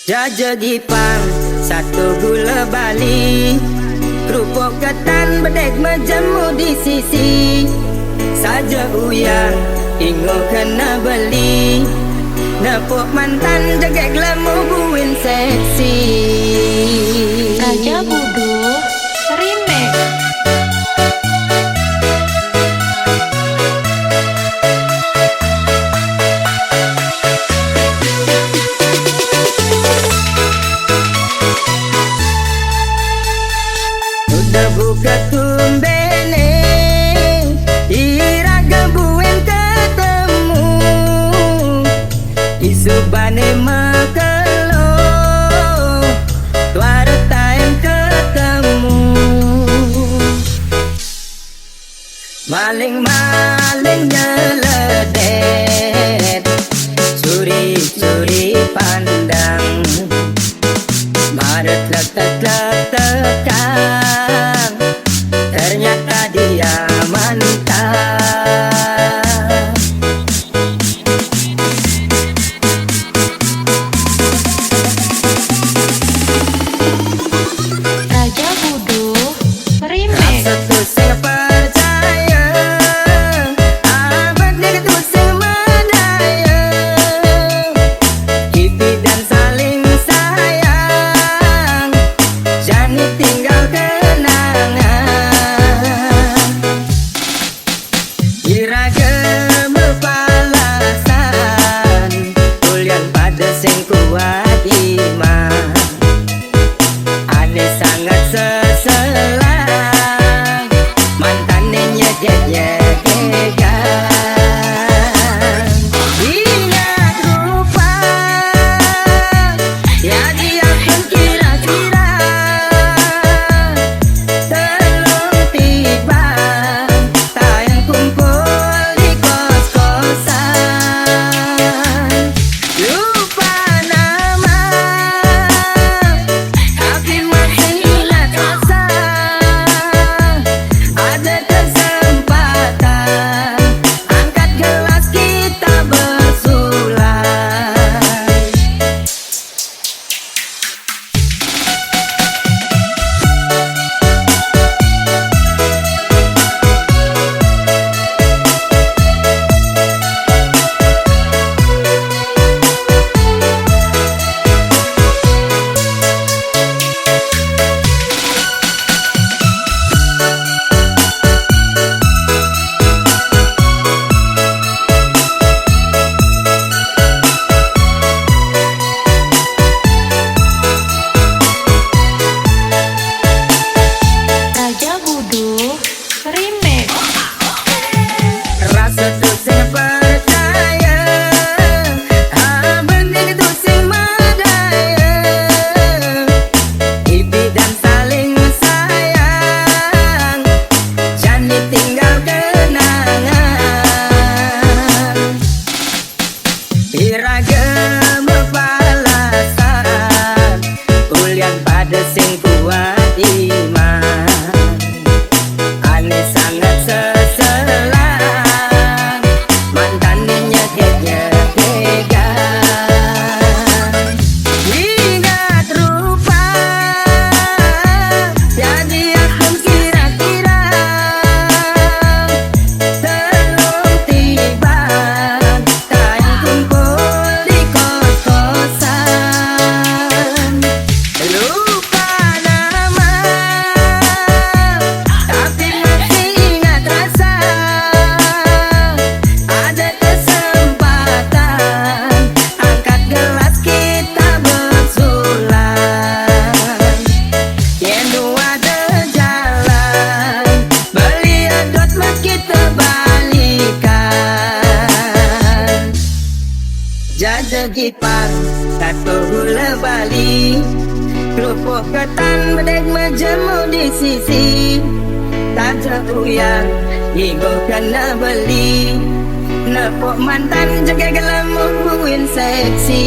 Jaja Gipang, satu gula Bali, kerupuk ketan bedek menjemu di sisi. Saja uyang, ingo kena beli, nepuk mantan jaga glamu buin seksi. Raja Budu Remix. Udah buka tumbene, iraga buin ketemu, isubane makelo, tuara time ketemu. Maling-maling nyeledet, curi-curi pandang, Maret letek-letekan, ternyata dia mantan. Raja Budu Remix. Satu saya percaya, abad dia itu semadaya, hidup dan saling sayang, jani tinggal kenangan. Iragam berpalasan, tulian pada sing kuat iman, aneh sangat seselang, mantannya nyegek-nyegekan. Ingat rupa, ya dia pun kira-kira, telung tiba, tayang kumpul di kos-kosan. Lupa nama, tapi masih ingat rasa. Ada kesempatan, angkat gelas kita bersulai. Raja Budu Remix. Rasa tu saya percaya, abang itu sing madaya, ibi dan saling sayang, jani tinggal kenangan. Iragam berpalasan, ulian pada sing kuat iman, aneh sangat seselang, mantannya nyegek-nyegekan. Ingat rupa, jadi aku kira-kira, telung tiba, tayang kumpul di kos-kosan. Lupa nama, tapi masih ingat rasa. Ada kesempatan, angkat gelas kita bersulai. Yang ada jalan, beli adot mas kita balikan. Jaja Gipang, satu gula Bali, kerupuk ketan bedek menjemu di sisi. Saja uyang, ingo kena beli, nepuk mantan jaga glamu buin seksi.